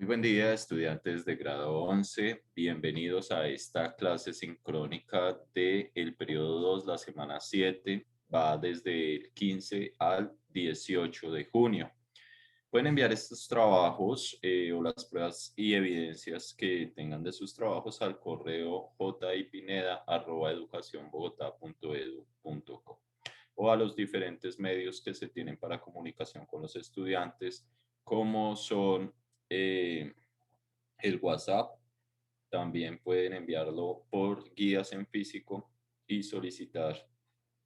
Muy buen día, estudiantes de grado 11. Bienvenidos a esta clase sincrónica del periodo 2, la semana 7. Va desde el 15 al 18 de junio. Pueden enviar estos trabajos o las pruebas y evidencias que tengan de sus trabajos al correo jipineda@educacionbogotá.edu.co o a los diferentes medios que se tienen para comunicación con los estudiantes, como son eh, el WhatsApp. También pueden enviarlo por guías en físico y solicitar,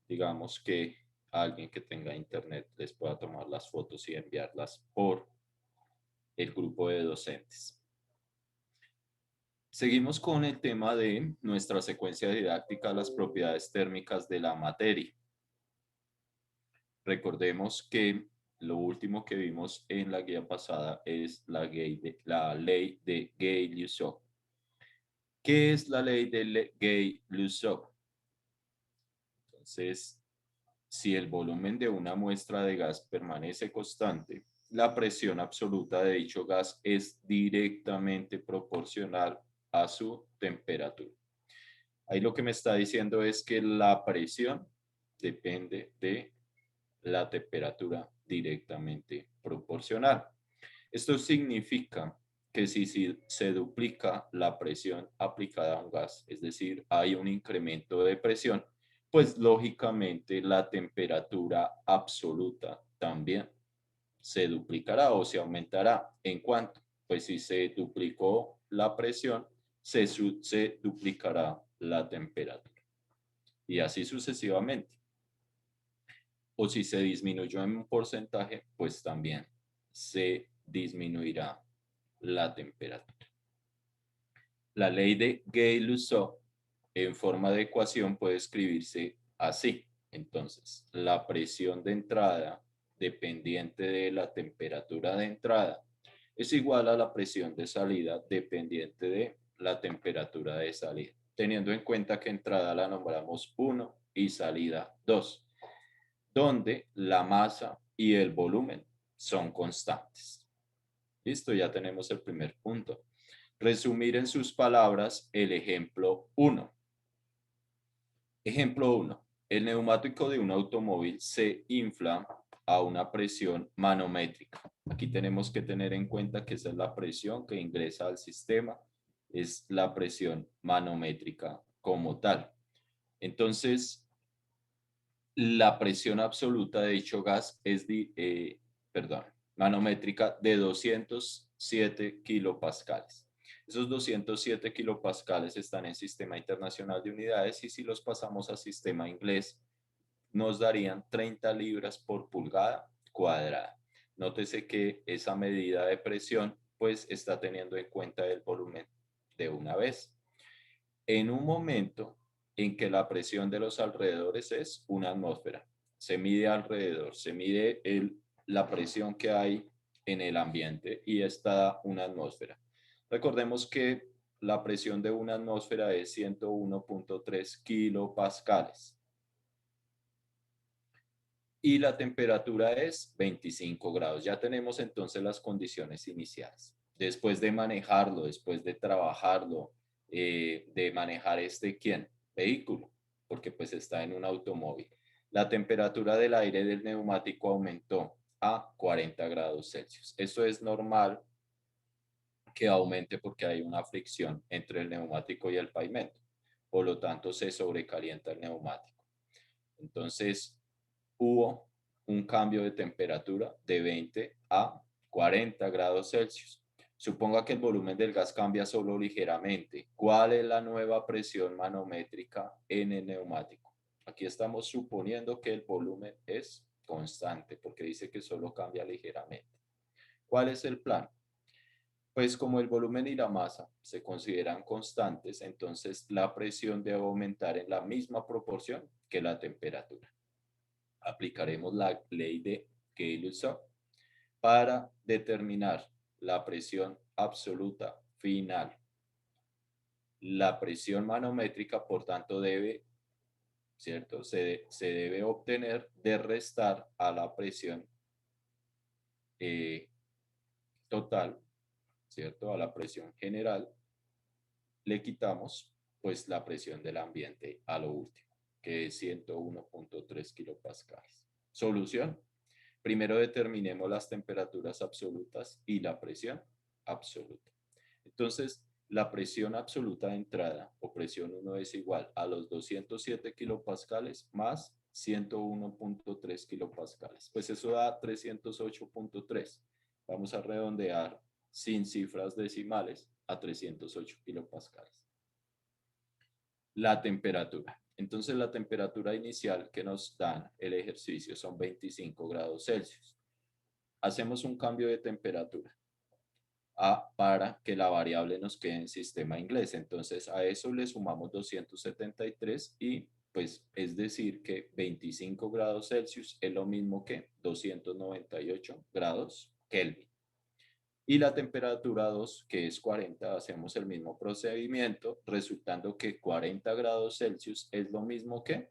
digamos, que alguien que tenga internet les pueda tomar las fotos y enviarlas por el grupo de docentes. Seguimos con el tema de nuestra secuencia didáctica, las propiedades térmicas de la materia. Recordemos que lo último que vimos en la guía pasada es la ley de Gay-Lussac. ¿Qué es la ley de Gay-Lussac? Entonces, si el volumen de una muestra de gas permanece constante, la presión absoluta de dicho gas es directamente proporcional a su temperatura. Ahí lo que me está diciendo es que la presión depende de la temperatura directamente proporcional. Esto significa que si se duplica la presión aplicada a un gas, es decir, hay un incremento de presión, pues lógicamente la temperatura absoluta también se duplicará o se aumentará. ¿En cuánto? Pues si se duplicó la presión, se duplicará la temperatura. Y así sucesivamente. O si se disminuyó en un porcentaje, pues también se disminuirá la temperatura. La ley de Gay-Lussac en forma de ecuación puede escribirse así. Entonces, la presión de entrada dependiente de la temperatura de entrada es igual a la presión de salida dependiente de la temperatura de salida, teniendo en cuenta que entrada la nombramos 1 y salida 2, donde la masa y el volumen son constantes. Listo, ya tenemos el primer punto. Resumir en sus palabras el ejemplo 1. Ejemplo 1. El neumático de un automóvil se infla a una presión manométrica. Aquí tenemos que tener en cuenta que esa es la presión que ingresa al sistema, es la presión manométrica como tal. Entonces, la presión absoluta de dicho gas es, manométrica de 207 kilopascales. Esos 207 kilopascales están en Sistema Internacional de Unidades y si los pasamos a sistema inglés nos darían 30 libras por pulgada cuadrada. Nótese que esa medida de presión pues está teniendo en cuenta el volumen de una vez. En un momento en que la presión de los alrededores es una atmósfera, se mide alrededor, se mide la presión que hay en el ambiente y está una atmósfera. Recordemos que la presión de una atmósfera es 101.3 kilopascales y la temperatura es 25 grados. Ya tenemos entonces las condiciones iniciales. Después de manejarlo, después de trabajarlo, de manejar ¿quién? Vehículo, porque pues está en un automóvil. La temperatura del aire del neumático aumentó a 40 grados Celsius. Eso es normal que aumente porque hay una fricción entre el neumático y el pavimento. Por lo tanto, se sobrecalienta el neumático. Entonces, hubo un cambio de temperatura de 20 a 40 grados Celsius. Suponga que el volumen del gas cambia solo ligeramente. ¿Cuál es la nueva presión manométrica en el neumático? Aquí estamos suponiendo que el volumen es constante porque dice que solo cambia ligeramente. ¿Cuál es el plan? Pues como el volumen y la masa se consideran constantes, entonces la presión debe aumentar en la misma proporción que la temperatura. Aplicaremos la ley de Gay-Lussac para determinar la presión absoluta final. La presión manométrica, por tanto, ¿cierto? Se debe obtener de restar a la presión total, ¿cierto? A la presión general le quitamos pues la presión del ambiente a lo último, que es 101.3 kilopascales. Solución. Primero determinemos las temperaturas absolutas y la presión absoluta. Entonces, la presión absoluta de entrada o presión 1 es igual a los 207 kilopascales más 101.3 kilopascales. Pues eso da 308.3. Vamos a redondear sin cifras decimales a 308 kilopascales. La temperatura. Entonces, la temperatura inicial que nos dan el ejercicio son 25 grados Celsius. Hacemos un cambio de temperatura para que la variable nos quede en sistema inglés. Entonces, a eso le sumamos 273 y pues es decir que 25 grados Celsius es lo mismo que 298 grados Kelvin. Y la temperatura 2, que es 40, hacemos el mismo procedimiento, resultando que 40 grados Celsius es lo mismo que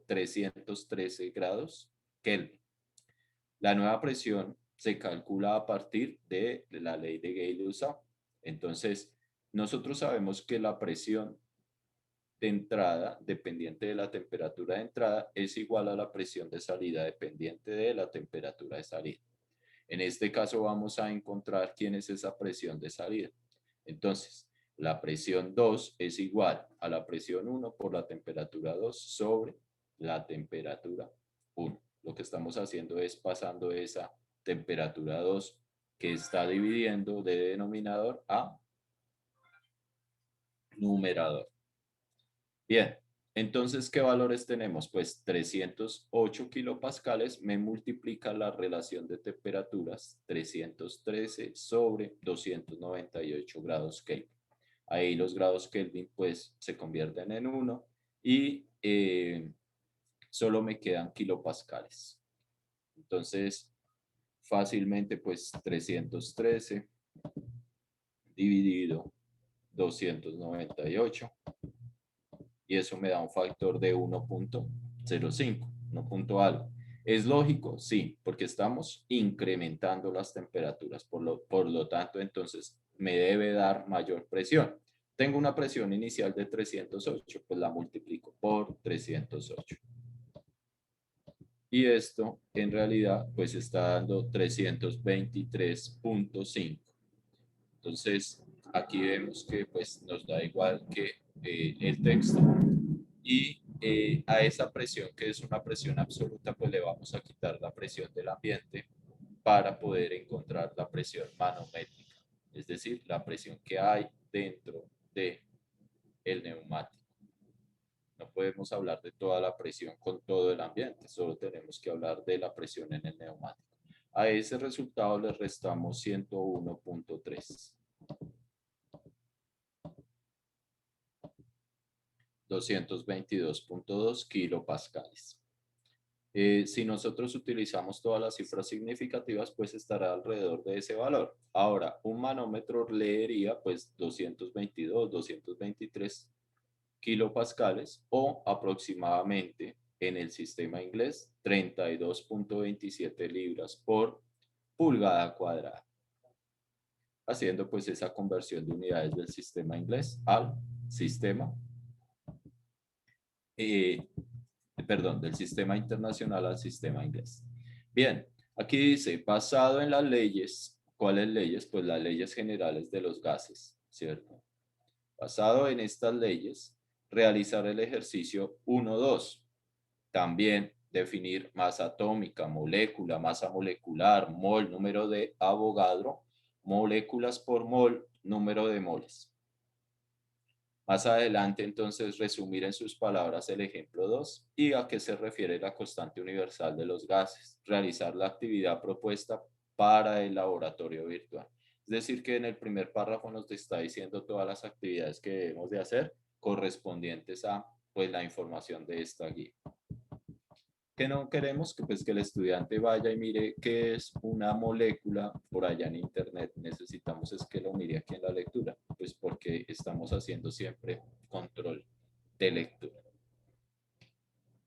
313 grados Kelvin. La nueva presión se calcula a partir de la ley de Gay-Lussac. Entonces, nosotros sabemos que la presión de entrada, dependiente de la temperatura de entrada, es igual a la presión de salida, dependiente de la temperatura de salida. En este caso vamos a encontrar quién es esa presión de salida. Entonces, la presión 2 es igual a la presión 1 por la temperatura 2 sobre la temperatura 1. Lo que estamos haciendo es pasando esa temperatura 2 que está dividiendo de denominador a numerador. Bien, entonces, ¿qué valores tenemos? Pues 308 kilopascales me multiplica la relación de temperaturas 313 sobre 298 grados Kelvin. Ahí los grados Kelvin pues se convierten en 1 y solo me quedan kilopascales. Entonces, fácilmente pues 313 dividido 298 y eso me da un factor de 1.05, 1 punto algo. ¿Es lógico? Sí, porque estamos incrementando las temperaturas, por lo tanto, entonces me debe dar mayor presión. Tengo una presión inicial de 308, pues la multiplico por 308. Y esto en realidad pues está dando 323.5. Entonces aquí vemos que pues nos da igual que el texto. Y a esa presión, que es una presión absoluta, pues le vamos a quitar la presión del ambiente para poder encontrar la presión manométrica, es decir, la presión que hay dentro del neumático. No podemos hablar de toda la presión con todo el ambiente, solo tenemos que hablar de la presión en el neumático. A ese resultado le restamos 101.3. 222.2 kilopascales. Si nosotros utilizamos todas las cifras significativas, pues estará alrededor de ese valor. Ahora, un manómetro leería pues 222, 223 kilopascales o aproximadamente en el sistema inglés 32.27 libras por pulgada cuadrada, haciendo pues esa conversión de unidades del sistema inglés al sistema del sistema internacional al sistema inglés. Bien, aquí dice, basado en las leyes, ¿cuáles leyes? Pues las leyes generales de los gases, ¿cierto? Basado en estas leyes, realizar el ejercicio 1-2. También definir masa atómica, molécula, masa molecular, mol, número de Avogadro, moléculas por mol, número de moles. Más adelante, entonces, resumir en sus palabras el ejemplo 2 y a qué se refiere la constante universal de los gases. Realizar la actividad propuesta para el laboratorio virtual. Es decir, que en el primer párrafo nos está diciendo todas las actividades que debemos de hacer correspondientes a pues, la información de esta guía. Que no queremos que, pues, que el estudiante vaya y mire qué es una molécula por allá en internet. Necesitamos es que lo mire aquí en la lectura, pues porque estamos haciendo siempre control de lectura.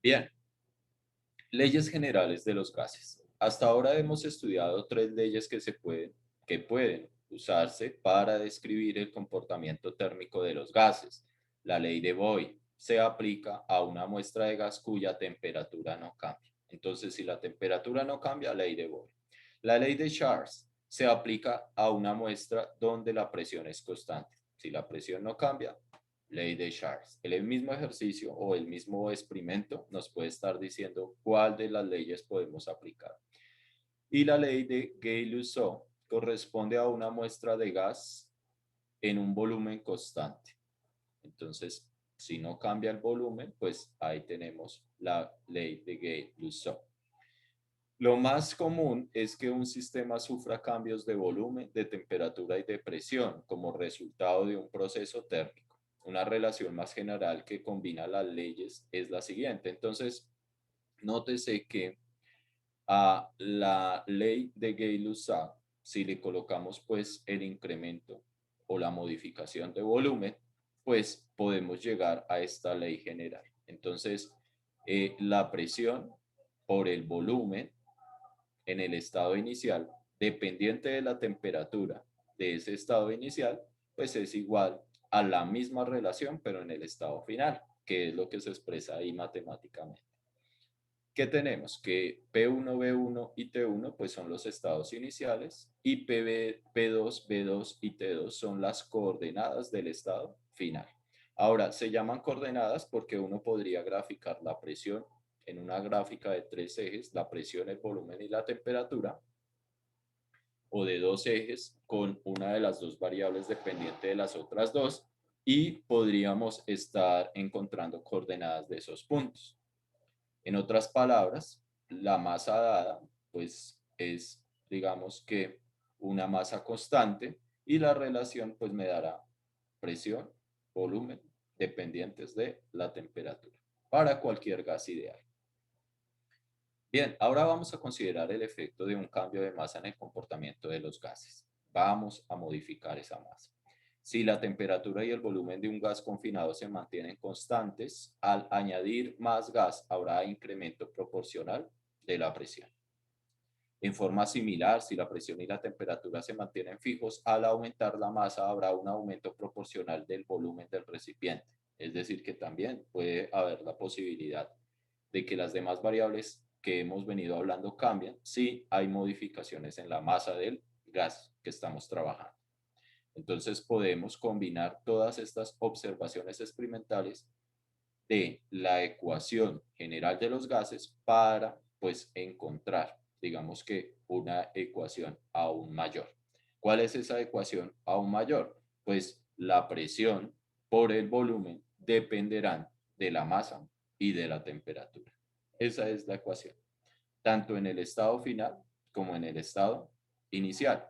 Bien, leyes generales de los gases. Hasta ahora hemos estudiado 3 leyes que pueden usarse para describir el comportamiento térmico de los gases. La ley de Boyle se aplica a una muestra de gas cuya temperatura no cambia. Entonces, si la temperatura no cambia, ley de Boyle. La ley de Charles se aplica a una muestra donde la presión es constante. Si la presión no cambia, ley de Charles. El mismo ejercicio o el mismo experimento nos puede estar diciendo cuál de las leyes podemos aplicar. Y la ley de Gay-Lussac corresponde a una muestra de gas en un volumen constante. Entonces, si no cambia el volumen, pues ahí tenemos la ley de Gay-Lussac. Lo más común es que un sistema sufra cambios de volumen, de temperatura y de presión como resultado de un proceso térmico. Una relación más general que combina las leyes es la siguiente. Entonces, nótese que a la ley de Gay-Lussac, si le colocamos pues el incremento o la modificación de volumen, pues podemos llegar a esta ley general. Entonces, la presión por el volumen en el estado inicial, dependiente de la temperatura de ese estado inicial, pues es igual a la misma relación, pero en el estado final, que es lo que se expresa ahí matemáticamente. ¿Qué tenemos? Que P1, B1 y T1 pues son los estados iniciales y P2, B2 y T2 son las coordenadas del estado final. Ahora, se llaman coordenadas porque uno podría graficar la presión en una gráfica de 3 ejes, la presión, el volumen y la temperatura, o de 2 ejes con una de las dos variables dependiente de las otras dos, y podríamos estar encontrando coordenadas de esos puntos. En otras palabras, la masa dada, pues es, digamos que una masa constante y la relación pues me dará presión, volumen, dependientes de la temperatura para cualquier gas ideal. Bien, ahora vamos a considerar el efecto de un cambio de masa en el comportamiento de los gases. Vamos a modificar esa masa. Si la temperatura y el volumen de un gas confinado se mantienen constantes, al añadir más gas habrá incremento proporcional de la presión. En forma similar, si la presión y la temperatura se mantienen fijos, al aumentar la masa habrá un aumento proporcional del volumen del recipiente. Es decir, que también puede haber la posibilidad de que las demás variables que hemos venido hablando cambien si hay modificaciones en la masa del gas que estamos trabajando. Entonces podemos combinar todas estas observaciones experimentales de la ecuación general de los gases para pues encontrar, digamos que una ecuación aún mayor. ¿Cuál es esa ecuación aún mayor? Pues la presión por el volumen dependerán de la masa y de la temperatura. Esa es la ecuación, tanto en el estado final como en el estado inicial.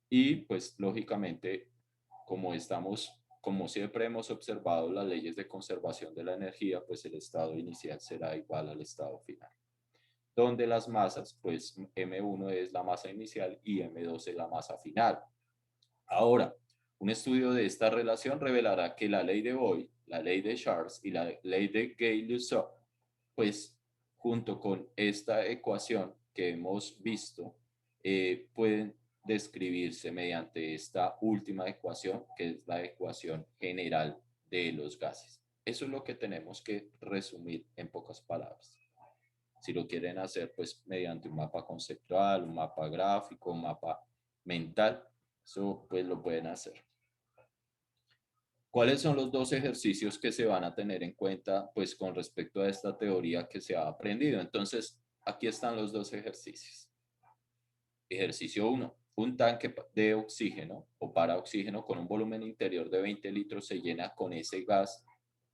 Y pues lógicamente, como siempre hemos observado las leyes de conservación de la energía, pues el estado inicial será igual al estado final. Donde las masas, pues M1 es la masa inicial y M2 es la masa final. Ahora, un estudio de esta relación revelará que la ley de Boyle, la ley de Charles y la ley de Gay-Lussac, pues junto con esta ecuación que hemos visto, pueden describirse mediante esta última ecuación, que es la ecuación general de los gases. Eso es lo que tenemos que resumir en pocas palabras. Si lo quieren hacer, pues mediante un mapa conceptual, un mapa gráfico, un mapa mental, eso pues lo pueden hacer. ¿Cuáles son los dos ejercicios que se van a tener en cuenta pues con respecto a esta teoría que se ha aprendido? Entonces, aquí están los dos ejercicios. Ejercicio 1. Un tanque de oxígeno o para oxígeno con un volumen interior de 20 litros se llena con ese gas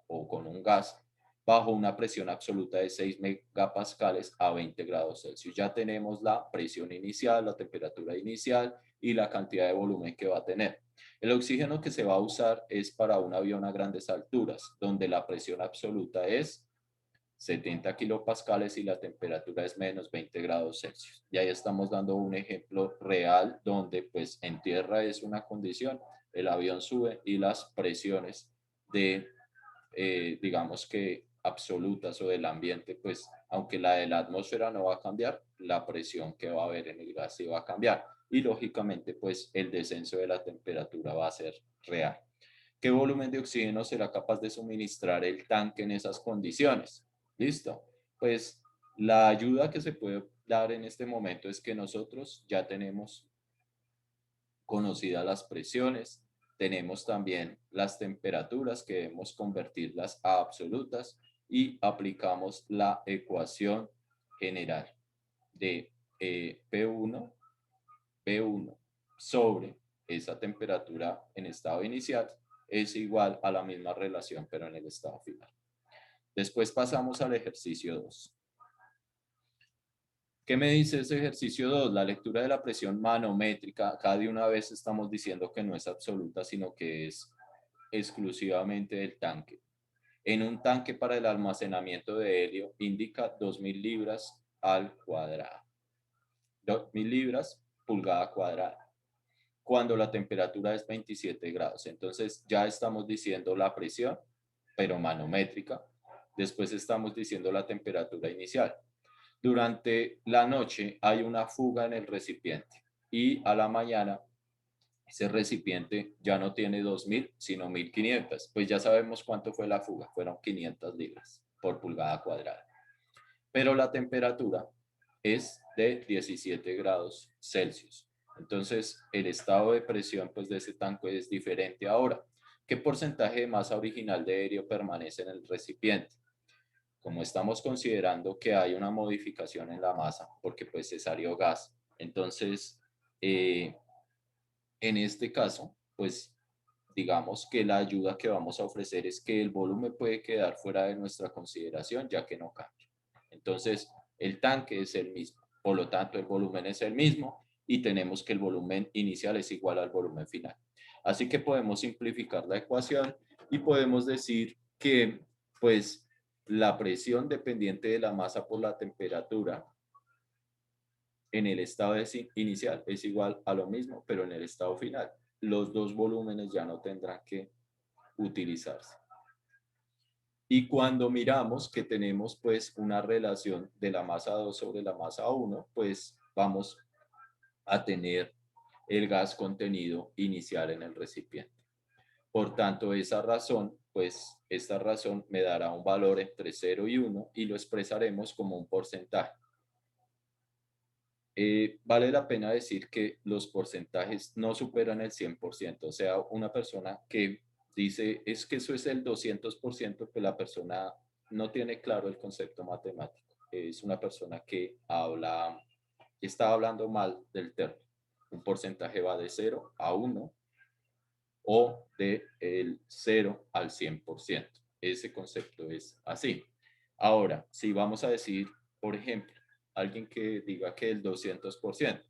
o con un gas bajo una presión absoluta de 6 megapascales a 20 grados Celsius. Ya tenemos la presión inicial, la temperatura inicial y la cantidad de volumen que va a tener. El oxígeno que se va a usar es para un avión a grandes alturas, donde la presión absoluta es 70 kilopascales y la temperatura es menos 20 grados Celsius. Y ahí estamos dando un ejemplo real donde pues en tierra es una condición, el avión sube y las presiones de, digamos que absolutas o del ambiente, pues aunque la de la atmósfera no va a cambiar, la presión que va a haber en el gas sí va a cambiar. y lógicamente pues el descenso de la temperatura va a ser real. ¿Qué volumen de oxígeno será capaz de suministrar el tanque en esas condiciones? ¿Listo? Pues la ayuda que se puede dar en este momento es que nosotros ya tenemos conocidas las presiones, tenemos también las temperaturas que debemos convertirlas a absolutas y aplicamos la ecuación general de P1 sobre esa temperatura en estado inicial es igual a la misma relación, pero en el estado final. Después pasamos al ejercicio 2. ¿Qué me dice ese ejercicio 2? La lectura de la presión manométrica. Acá de una vez estamos diciendo que no es absoluta, sino que es exclusivamente del tanque. En un tanque para el almacenamiento de helio indica 2000 libras al cuadrado. 2000 libras pulgada cuadrada, cuando la temperatura es 27 grados. Entonces ya estamos diciendo la presión, pero manométrica. Después estamos diciendo la temperatura inicial. Durante la noche hay una fuga en el recipiente y a la mañana ese recipiente ya no tiene 2000, sino 1500. Pues ya sabemos cuánto fue la fuga, fueron 500 libras por pulgada cuadrada. Pero la temperatura es de 17 grados Celsius. Entonces, el estado de presión pues, de ese tanque es diferente ahora. ¿Qué porcentaje de masa original de helio permanece en el recipiente? Como estamos considerando que hay una modificación en la masa, porque pues se salió gas, entonces, en este caso, pues digamos que la ayuda que vamos a ofrecer es que el volumen puede quedar fuera de nuestra consideración, ya que no cambia. Entonces, el tanque es el mismo, por lo tanto, el volumen es el mismo y tenemos que el volumen inicial es igual al volumen final. Así que podemos simplificar la ecuación y podemos decir que, pues, la presión dependiente de la masa por la temperatura en el estado inicial es igual a lo mismo, pero en el estado final. Los dos volúmenes ya no tendrán que utilizarse. Y cuando miramos que tenemos pues una relación de la masa 2 sobre la masa 1, pues vamos a tener el gas contenido inicial en el recipiente. Por tanto, esa razón, pues esta razón me dará un valor entre 0 y 1 y lo expresaremos como un porcentaje. Vale la pena decir que los porcentajes no superan el 100%, o sea, una persona que dice es que eso es el 200%, pues la persona no tiene claro el concepto matemático. Es una persona que está hablando mal del término. Un porcentaje va de 0 a 1 o de el 0 al 100%. Ese concepto es así. Ahora, si vamos a decir, por ejemplo, alguien que diga que el 200%,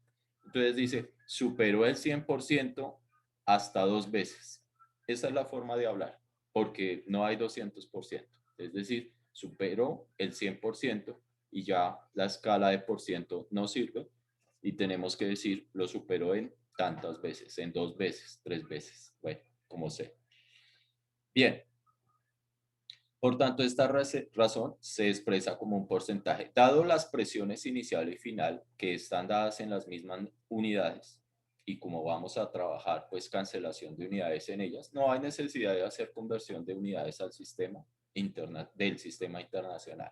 entonces dice, superó el 100% hasta 2 veces. Esa es la forma de hablar, porque no hay 200%. Es decir, superó el 100% y ya la escala de por ciento no sirve y tenemos que decir, lo superó en tantas veces, en 2 veces, 3 veces, bueno, como sea. Bien, por tanto, esta razón se expresa como un porcentaje. Dado las presiones inicial y final que están dadas en las mismas unidades y como vamos a trabajar pues cancelación de unidades en ellas, no hay necesidad de hacer conversión de unidades al sistema del sistema internacional.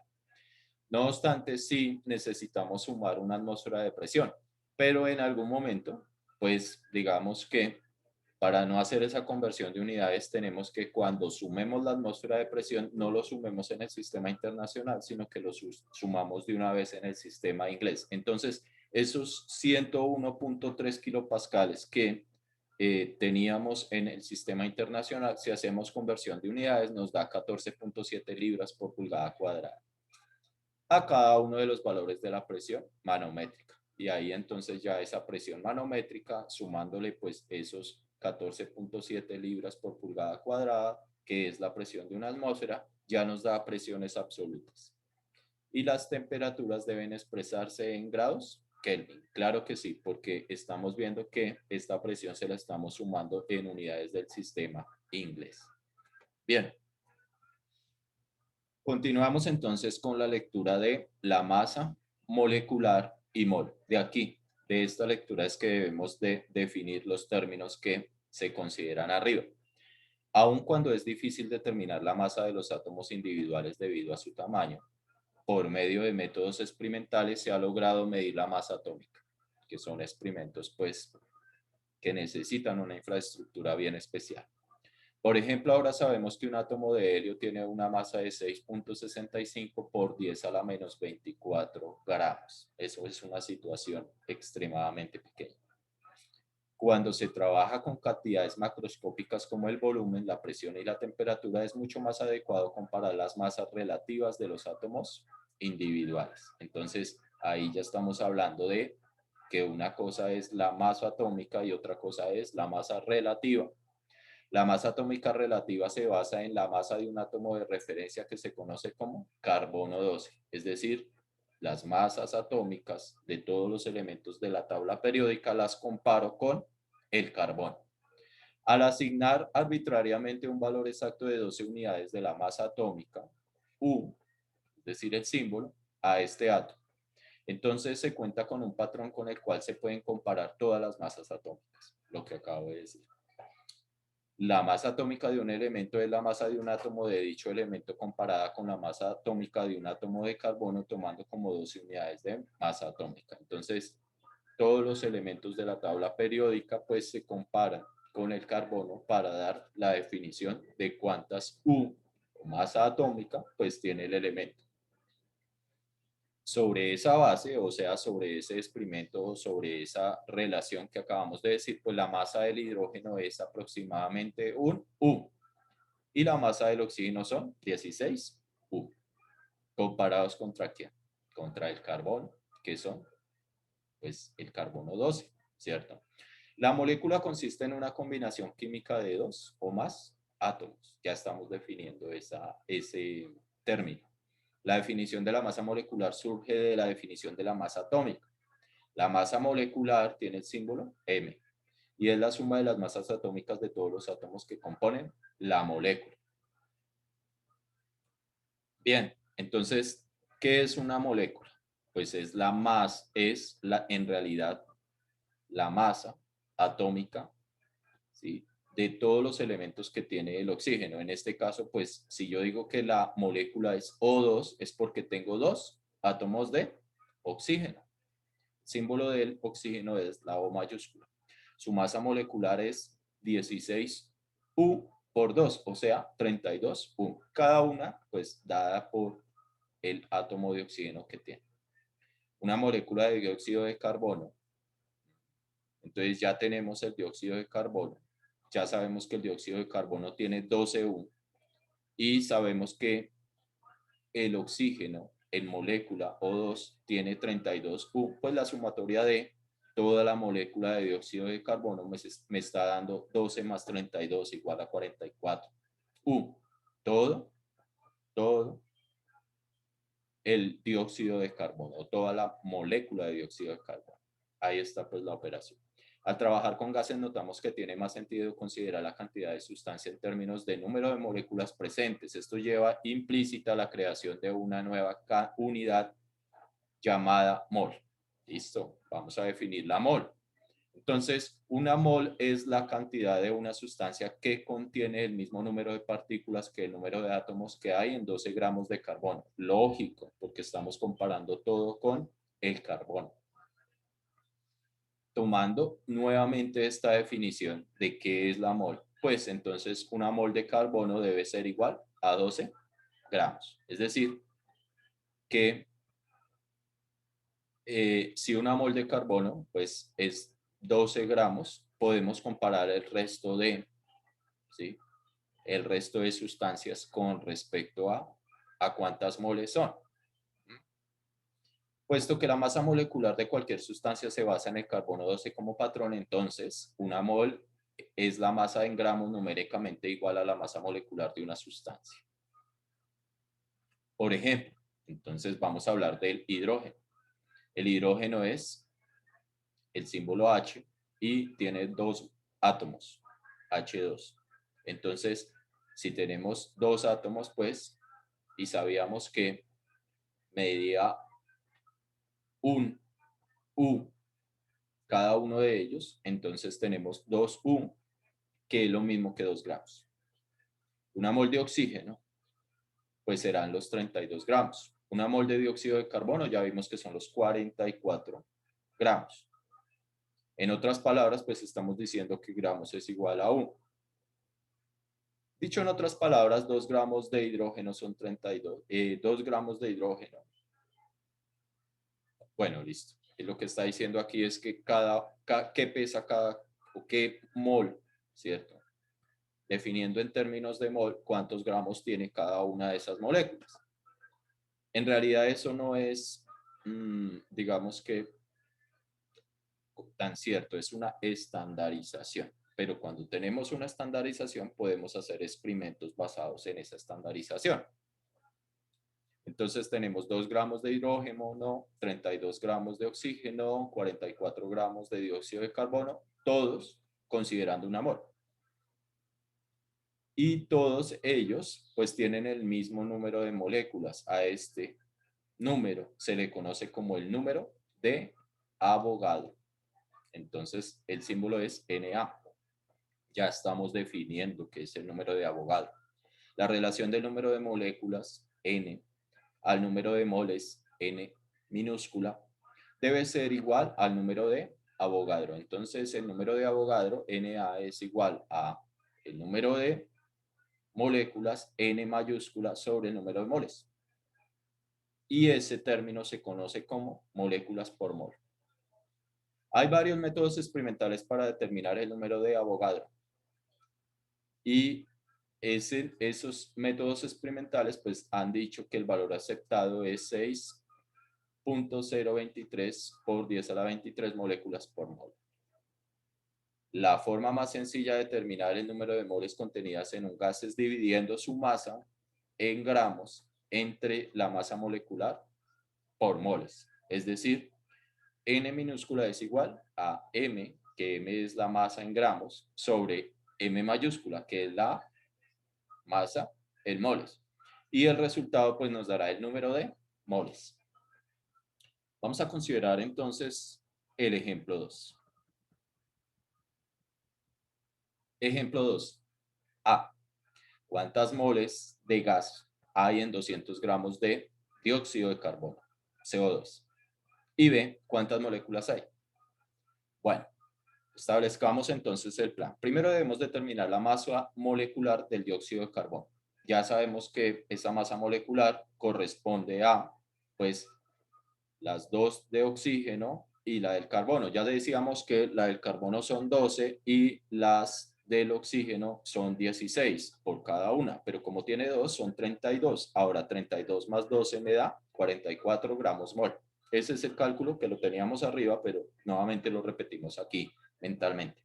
No obstante, sí necesitamos sumar una atmósfera de presión, pero en algún momento, pues digamos que para no hacer esa conversión de unidades, tenemos que cuando sumemos la atmósfera de presión, no lo sumemos en el sistema internacional, sino que lo sumamos de una vez en el sistema inglés. Entonces, esos 101.3 kilopascales que teníamos en el sistema internacional, si hacemos conversión de unidades, nos da 14.7 libras por pulgada cuadrada a cada uno de los valores de la presión manométrica. Y ahí entonces ya esa presión manométrica, sumándole pues esos 14.7 libras por pulgada cuadrada, que es la presión de una atmósfera, ya nos da presiones absolutas. ¿Y las temperaturas deben expresarse en grados Kelvin? Claro que sí, porque estamos viendo que esta presión se la estamos sumando en unidades del sistema inglés. Bien. Continuamos entonces con la lectura de la masa molecular y mol. De aquí, de esta lectura es que debemos de definir los términos que se consideran arriba. Aun cuando es difícil determinar la masa de los átomos individuales debido a su tamaño, por medio de métodos experimentales se ha logrado medir la masa atómica, que son experimentos pues que necesitan una infraestructura bien especial. Por ejemplo, ahora sabemos que un átomo de helio tiene una masa de 6,65 por 10 a la menos 24 gramos. Eso es una situación extremadamente pequeña. Cuando se trabaja con cantidades macroscópicas como el volumen, la presión y la temperatura, es mucho más adecuado comparar las masas relativas de los átomos individuales. Entonces, ahí ya estamos hablando de que una cosa es la masa atómica y otra cosa es la masa relativa. La masa atómica relativa se basa en la masa de un átomo de referencia que se conoce como carbono 12, es decir, las masas atómicas de todos los elementos de la tabla periódica las comparo con el carbono. Al asignar arbitrariamente un valor exacto de 12 unidades de la masa atómica, U, es decir, el símbolo, a este átomo, entonces se cuenta con un patrón con el cual se pueden comparar todas las masas atómicas, lo que acabo de decir. La masa atómica de un elemento es la masa de un átomo de dicho elemento comparada con la masa atómica de un átomo de carbono, tomando como 12 unidades de masa atómica. Entonces, todos los elementos de la tabla periódica pues se comparan con el carbono para dar la definición de cuántas U, o masa atómica, pues tiene el elemento. Sobre esa base, o sea, sobre ese experimento o sobre esa relación que acabamos de decir, pues la masa del hidrógeno es aproximadamente un U y la masa del oxígeno son 16 U. ¿Comparados contra quién? Contra el carbono, que son pues el carbono 12, ¿cierto? La molécula consiste en una combinación química de dos o más átomos. Ya estamos definiendo ese término. La definición de la masa molecular surge de la definición de la masa atómica. La masa molecular tiene el símbolo M y es la suma de las masas atómicas de todos los átomos que componen la molécula. Bien, entonces, ¿qué es una molécula? Pues en realidad la masa atómica, ¿sí?, de todos los elementos que tiene el oxígeno. En este caso, pues si yo digo que la molécula es O2, es porque tengo dos átomos de oxígeno. El símbolo del oxígeno es la O mayúscula. Su masa molecular es 16U por 2, o sea, 32U. Cada una, pues, dada por el átomo de oxígeno que tiene. Una molécula de dióxido de carbono. Entonces ya tenemos el dióxido de carbono. Ya sabemos que el dióxido de carbono tiene 12U y sabemos que el oxígeno en molécula O2 tiene 32U, pues la sumatoria de toda la molécula de dióxido de carbono me está dando 12 más 32 igual a 44U. Todo el dióxido de carbono, toda la molécula de dióxido de carbono. Ahí está pues la operación. Al trabajar con gases notamos que tiene más sentido considerar la cantidad de sustancia en términos de número de moléculas presentes. Esto lleva implícita la creación de una nueva unidad llamada mol. Listo, vamos a definir la mol. Entonces, una mol es la cantidad de una sustancia que contiene el mismo número de partículas que el número de átomos que hay en 12 gramos de carbono. Lógico, porque estamos comparando todo con el carbono. Tomando nuevamente esta definición de qué es la mol, pues entonces una mol de carbono debe ser igual a 12 gramos. Es decir, que si una mol de carbono pues es 12 gramos, podemos comparar el resto de, ¿sí?, el resto de sustancias con respecto a cuántas moles son. Puesto que la masa molecular de cualquier sustancia se basa en el carbono 12 como patrón, entonces una mol es la masa en gramos numéricamente igual a la masa molecular de una sustancia. Por ejemplo, entonces vamos a hablar del hidrógeno. El hidrógeno es el símbolo H y tiene dos átomos, H2. Entonces, si tenemos dos átomos, pues, y sabíamos que medía un U cada uno de ellos, entonces tenemos 2U, que es lo mismo que 2 gramos. Una mol de oxígeno, pues serán los 32 gramos. Una mol de dióxido de carbono ya vimos que son los 44 gramos. En otras palabras, pues estamos diciendo que gramos es igual a 1. Dicho en otras palabras, 2 gramos de hidrógeno son 32, 2 gramos de hidrógeno. Bueno, listo. Y lo que está diciendo aquí es que qué pesa cada, o qué mol, ¿cierto? Definiendo en términos de mol cuántos gramos tiene cada una de esas moléculas. En realidad eso no es, digamos que, tan cierto, es una estandarización. Pero cuando tenemos una estandarización podemos hacer experimentos basados en esa estandarización. Entonces tenemos 2 gramos de hidrógeno, 32 gramos de oxígeno, 44 gramos de dióxido de carbono, todos considerando una mol. Y todos ellos pues tienen el mismo número de moléculas. A este número se le conoce como el número de Avogadro. Entonces el símbolo es Na. Ya estamos definiendo qué es el número de Avogadro. La relación del número de moléculas N al número de moles N minúscula debe ser igual al número de Avogadro. Entonces el número de Avogadro Na es igual a el número de moléculas N mayúscula sobre el número de moles. Y ese término se conoce como moléculas por mol. Hay varios métodos experimentales para determinar el número de Avogadro. Y esos métodos experimentales pues han dicho que el valor aceptado es 6.023 por 10 a la 23 moléculas por mol. La forma más sencilla de determinar el número de moles contenidas en un gas es dividiendo su masa en gramos entre la masa molecular por moles. Es decir, N minúscula es igual a M, que M es la masa en gramos, sobre M mayúscula, que es la masa en moles. Y el resultado pues nos dará el número de moles. Vamos a considerar entonces el ejemplo 2. Ejemplo 2. A. ¿Cuántas moles de gas hay en 200 gramos de dióxido de carbono, CO2? Y B. ¿Cuántas moléculas hay? Bueno, establezcamos entonces el plan. Primero debemos determinar la masa molecular del dióxido de carbono. Ya sabemos que esa masa molecular corresponde a, pues, las dos de oxígeno y la del carbono. Ya decíamos que la del carbono son 12 y las del oxígeno son 16 por cada una, pero como tiene 2 son 32. Ahora 32 más 12 me da 44 gramos mol. Ese es el cálculo que lo teníamos arriba, pero nuevamente lo repetimos aquí mentalmente.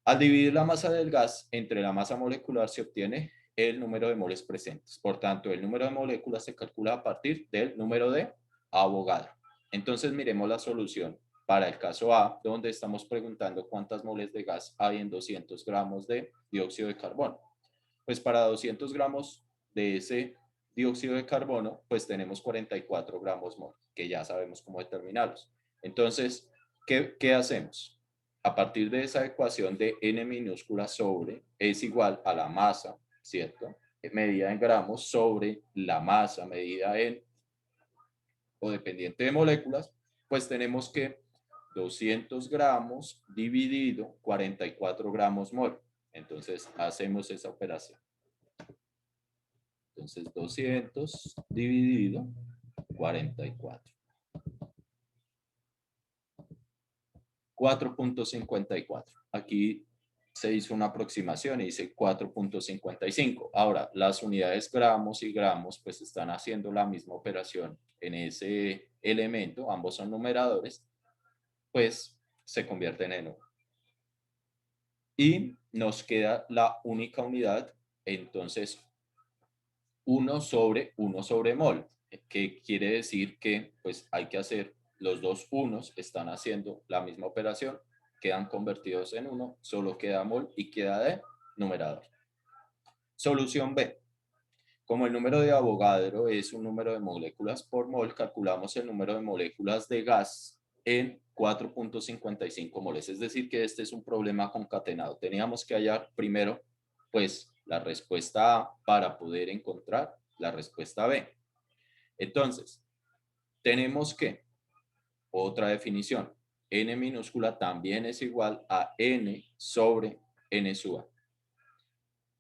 Al dividir la masa del gas entre la masa molecular se obtiene el número de moles presentes. Por tanto, el número de moléculas se calcula a partir del número de Avogadro. Entonces, miremos la solución para el caso A, donde estamos preguntando cuántas moles de gas hay en 200 gramos de dióxido de carbono. Pues para 200 gramos de ese dióxido de carbono, pues tenemos 44 gramos mol, que ya sabemos cómo determinarlos. Entonces, ¿qué hacemos? A partir de esa ecuación de N minúscula sobre es igual a la masa, ¿cierto? Medida en gramos sobre la masa medida en, o dependiente de moléculas, pues tenemos que 200 gramos dividido 44 gramos mol. Entonces hacemos esa operación. Entonces 200 dividido 44. 4.54. Aquí se hizo una aproximación y dice 4.55. Ahora, las unidades gramos y gramos pues están haciendo la misma operación en ese elemento, ambos son numeradores, pues se convierten en 1. Y nos queda la única unidad, entonces 1 sobre mol, que quiere decir que pues hay que hacer los dos unos, están haciendo la misma operación, quedan convertidos en 1, solo queda mol y queda de numerador. Solución B. Como el número de Avogadro es un número de moléculas por mol, calculamos el número de moléculas de gas en 4.55 moles. Es decir, que este es un problema concatenado. Teníamos que hallar primero, pues, la respuesta A para poder encontrar la respuesta B. Entonces, tenemos que, otra definición, n minúscula también es igual a n sobre n sub a.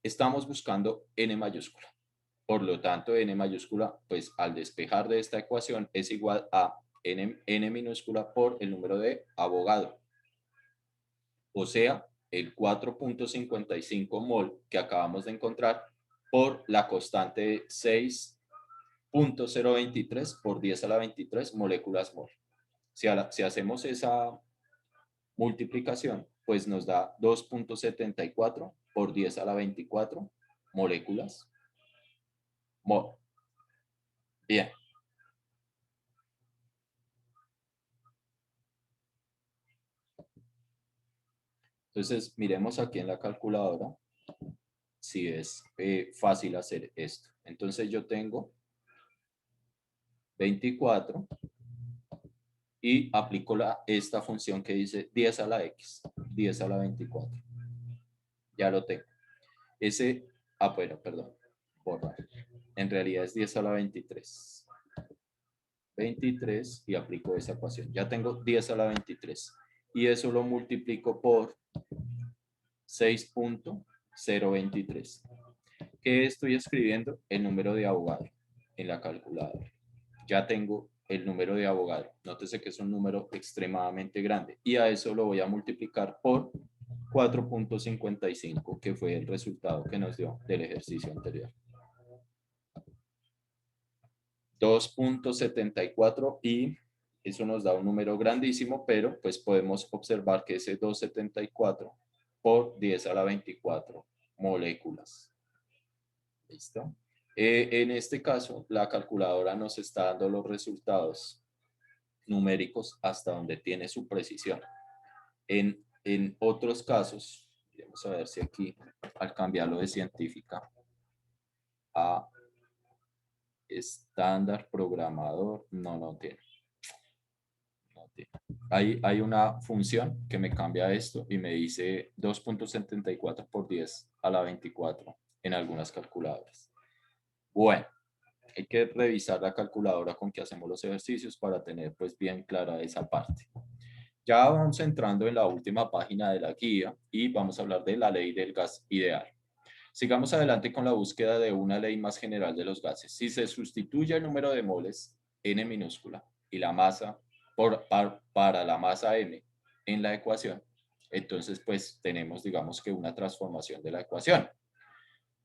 Estamos buscando n mayúscula. Por lo tanto, n mayúscula, pues al despejar de esta ecuación es igual a n minúscula por el número de Avogadro. O sea, el 4.55 mol que acabamos de encontrar por la constante de 6.023 por 10 a la 23 moléculas mol. Si hacemos esa multiplicación, pues nos da 2.74 por 10 a la 24 moléculas mol. Bien. Entonces, miremos aquí en la calculadora si es fácil hacer esto. Entonces, yo tengo 24 y aplico esta función que dice 10 a la x, 10 a la 24. Ya lo tengo. Bueno, perdón, borrar. En realidad es 10 a la 23. 23 y aplico esa ecuación. Ya tengo 10 a la 23. Y eso lo multiplico por 6.023. ¿Qué estoy escribiendo? El número de Avogadro en la calculadora. Ya tengo el número de Avogadro. Nótese que es un número extremadamente grande. Y a eso lo voy a multiplicar por 4.55, que fue el resultado que nos dio del ejercicio anterior. 2.74 y eso nos da un número grandísimo, pero pues podemos observar que ese 2.74 por 10 a la 24 moléculas. ¿Listo? En este caso, la calculadora nos está dando los resultados numéricos hasta donde tiene su precisión. En otros casos, vamos a ver si aquí, al cambiarlo de científica a estándar programador, no tiene. Hay una función que me cambia esto y me dice 2.74 por 10 a la 24 en algunas calculadoras. Bueno, hay que revisar la calculadora con que hacemos los ejercicios para tener pues bien clara esa parte. Ya vamos entrando en la última página de la guía y vamos a hablar de la ley del gas ideal. Sigamos adelante con la búsqueda de una ley más general de los gases. Si se sustituye el número de moles, n minúscula, y la masa para la masa m en la ecuación, entonces pues tenemos, digamos que una transformación de la ecuación.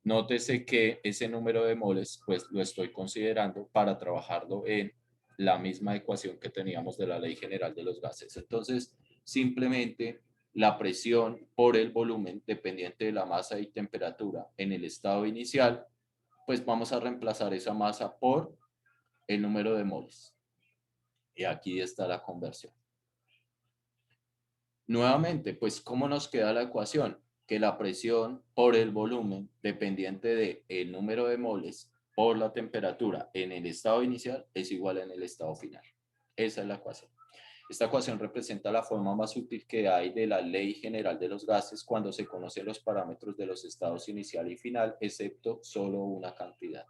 Nótese que ese número de moles pues lo estoy considerando para trabajarlo en la misma ecuación que teníamos de la ley general de los gases. Entonces, simplemente la presión por el volumen dependiente de la masa y temperatura en el estado inicial, pues vamos a reemplazar esa masa por el número de moles. Y aquí está la conversión. Nuevamente, pues, ¿cómo nos queda la ecuación? Que la presión por el volumen dependiente del número de moles por la temperatura en el estado inicial es igual en el estado final. Esa es la ecuación. Esta ecuación representa la forma más útil que hay de la ley general de los gases cuando se conocen los parámetros de los estados inicial y final, excepto solo una cantidad.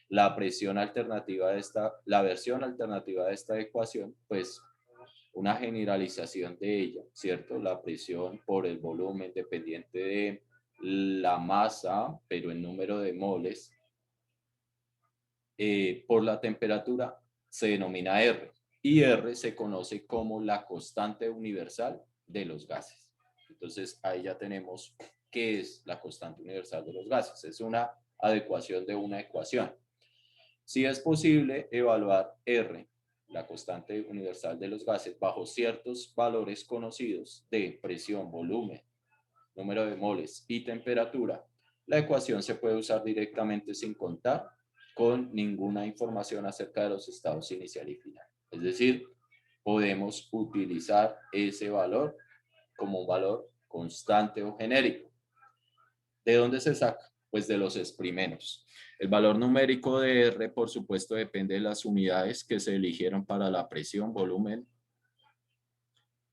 La versión alternativa de esta ecuación, pues una generalización de ella, ¿cierto? La presión por el volumen dependiente de la masa, pero en número de moles, por la temperatura, se denomina R. Y R se conoce como la constante universal de los gases. Entonces, ahí ya tenemos qué es la constante universal de los gases. Es una adecuación de una ecuación. Si es posible evaluar R, la constante universal de los gases, bajo ciertos valores conocidos de presión, volumen, número de moles y temperatura, la ecuación se puede usar directamente sin contar con ninguna información acerca de los estados inicial y final. Es decir, podemos utilizar ese valor como un valor constante o genérico. ¿De dónde se saca? Pues de los experimentos. El valor numérico de R, por supuesto, depende de las unidades que se eligieron para la presión, volumen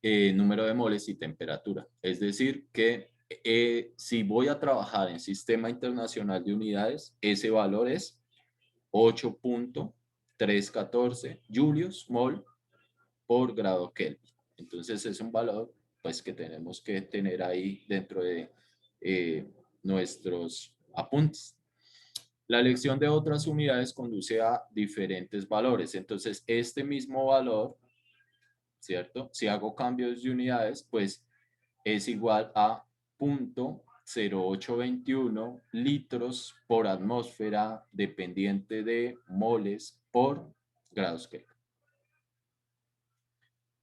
número de moles y temperatura. Es decir, que si voy a trabajar en Sistema Internacional de Unidades, ese valor es 8.314 julios mol por grado Kelvin. Entonces es un valor pues que tenemos que tener ahí dentro de nuestros apuntes. La elección de otras unidades conduce a diferentes valores. Entonces este mismo valor, ¿cierto? Si hago cambios de unidades, pues es igual a 0.0821 litros por atmósfera dependiente de moles por grados Kelvin.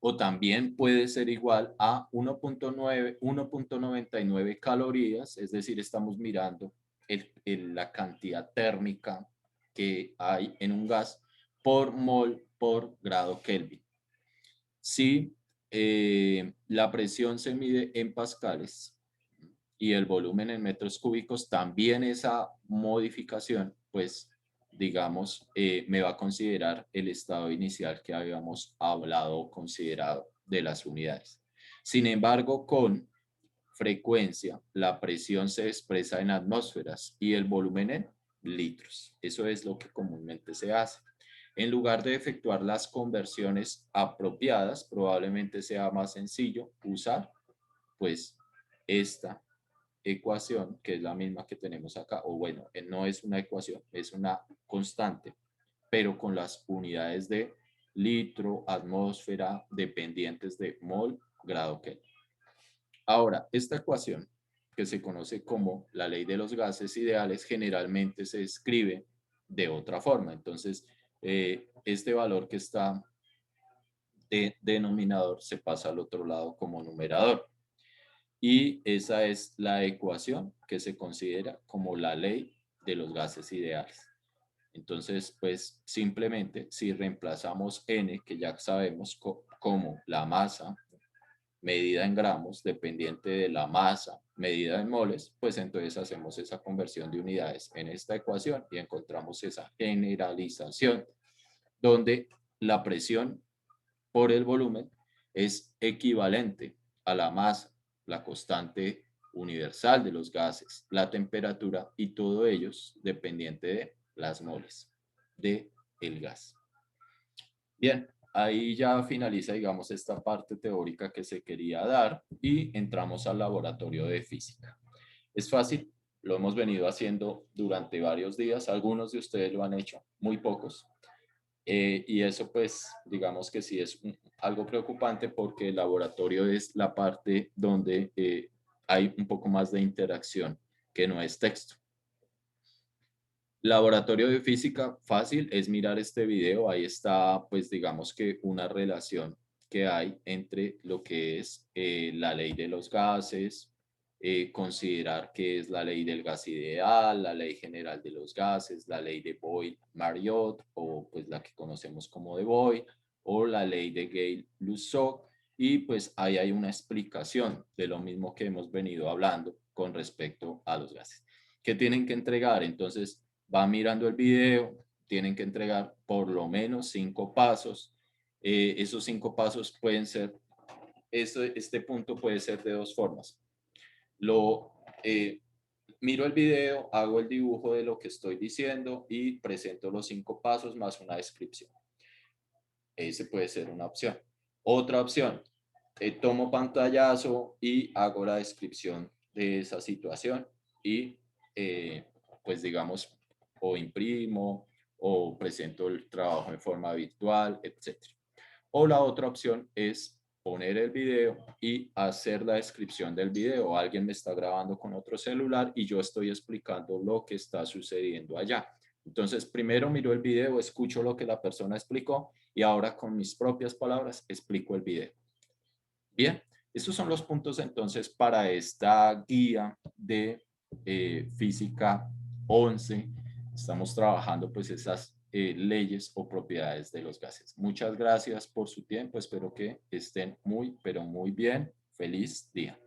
O también puede ser igual a 1.99 calorías, es decir, estamos mirando la cantidad térmica que hay en un gas por mol por grado Kelvin. Si la presión se mide en pascales y el volumen en metros cúbicos, también esa modificación, pues, digamos, me va a considerar el estado inicial que habíamos hablado o considerado de las unidades. Sin embargo, con frecuencia, la presión se expresa en atmósferas y el volumen en litros. Eso es lo que comúnmente se hace. En lugar de efectuar las conversiones apropiadas, probablemente sea más sencillo usar, pues, esta ecuación, que es la misma que tenemos acá, o bueno, no es una ecuación, es una constante, pero con las unidades de litro, atmósfera, dependientes de mol, grado Kelvin. Ahora, esta ecuación, que se conoce como la ley de los gases ideales, generalmente se escribe de otra forma. Entonces, este valor que está de denominador se pasa al otro lado como numerador. Y esa es la ecuación que se considera como la ley de los gases ideales. Entonces, pues simplemente si reemplazamos n, que ya sabemos como la masa medida en gramos, dependiente de la masa medida en moles, pues entonces hacemos esa conversión de unidades en esta ecuación y encontramos esa generalización donde la presión por el volumen es equivalente a la masa, la constante universal de los gases, la temperatura y todo ellos dependiente de las moles de el gas. Bien, ahí ya finaliza, digamos, esta parte teórica que se quería dar y entramos al laboratorio de física. Es fácil, lo hemos venido haciendo durante varios días, algunos de ustedes lo han hecho, muy pocos. Y eso pues digamos que sí es algo preocupante porque el laboratorio es la parte donde hay un poco más de interacción que no es texto. Laboratorio de física, fácil, es mirar este video, ahí está pues digamos que una relación que hay entre lo que es la ley de los gases, considerar que es la ley del gas ideal, la ley general de los gases, la ley de Boyle-Mariotte o pues la que conocemos como de Boyle o la ley de Gale-Lussac y pues ahí hay una explicación de lo mismo que hemos venido hablando con respecto a los gases. ¿Qué tienen que entregar? Entonces, va mirando el video, tienen que entregar por lo menos 5 pasos. Esos 5 pasos pueden ser, este punto puede ser de dos formas. Miro el video, hago el dibujo de lo que estoy diciendo y presento los 5 pasos más una descripción. Ese puede ser una opción. Otra opción, tomo pantallazo y hago la descripción de esa situación y pues digamos o imprimo o presento el trabajo en forma virtual, etc. O la otra opción es poner el video y hacer la descripción del video. Alguien me está grabando con otro celular y yo estoy explicando lo que está sucediendo allá. Entonces, primero miro el video, escucho lo que la persona explicó y ahora con mis propias palabras explico el video. Bien, estos son los puntos entonces para esta guía de física 11. Estamos trabajando pues esas leyes o propiedades de los gases. Muchas gracias por su tiempo. Espero que estén muy, pero muy bien. Feliz día.